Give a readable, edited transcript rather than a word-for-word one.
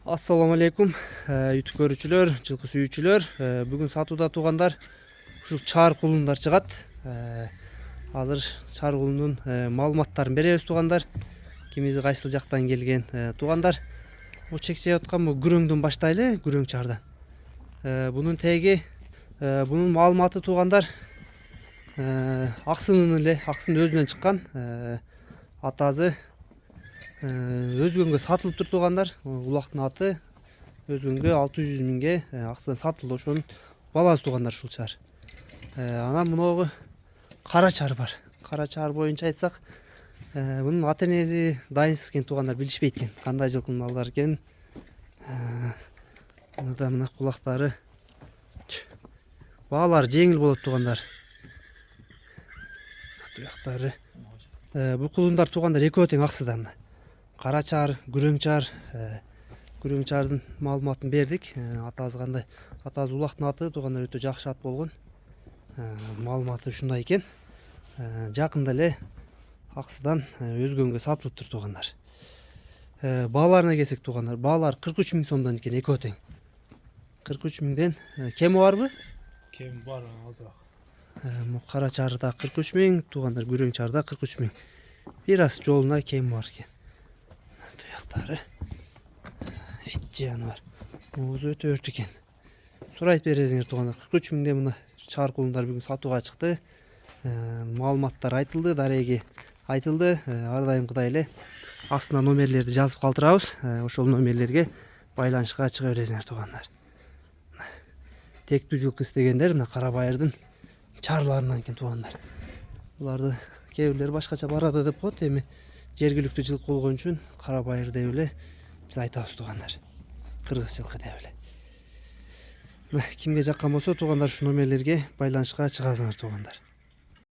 Assalamu alaikum YouTube көрүүчүлөр, жылкы сүйүүчүлөр. Бүгүн сатууда туугандар ушул чаар кулундар чыгат. Азыр чаар кулунун маалыматтарын беребиз туугандар. Кимизи кайсыл жактан келген туугандар. Чекчеп аткан бул күрөңдөн баштайлы, күрөң чаардан. Бунун теги, бунун маалыматы туугандар аксынын эле, аксын өзүнөн чыккан. Атасы өзгөнгө сатылып тур туугандар. Улактын аты өзгөнгө 600 миңге аксыдан сатылды. Ошонун баласы туугандар ушул чаар. Анан муногу кара чаар бар. Кара чаар боюнча айтсак, бунун ата энеси дайынсыз экен туугандар, билишпейт экен кандай жылкынын малдары экенин. Мына кулактары, баалары жеңил болот туугандар. Туяктары. Бул кулундар туугандар экөө тең аксыдан. Кара чаар, күрөң чаар. Күрөң чаардын маалыматын бердик. Атасы кандай? Атасы улактын аты туугандар өтө жакшы ат болгон. Маалыматы ушундай экен. Жакында эле аксыдан өзгөнгө сатылып тур туугандар. Бааларына келсек туугандар, баалар 43 миң сомдон экен, экөө тең. 43 миңден кеми барбы? Кем бар азыраак. Кара чаарда 43 миң, туугандар күрөң чаарда 43 миң. Бир аз жолуна кем бар экен. Туяктары эт жаны бар. Оозу өтө өрт экен. Сурайт бересиңер туугандар. 43 миңден мына чаар кулундар бүгүн сатууга чыкты. Маалыматтар айтылды, дареги айтылды. Ар дайымкыдай эле астына номерлерди жазып калтырабыз. Ошол номерлерге байланышка чыга бересиңер туугандар. Тектүү жылкы истегендер мына кара байырдын чаарларынан экен туугандар. Буларды кээ бирлери башкача барады деп коет, эми жергиликтүү жылкы болгон үчүн кара байыр деп эле биз айтабыз туугандар. Кыргыз жылкы деп эле. Кимге жаккан болсо туугандар ушу номерлерге байланышка чыгасыңар туугандар.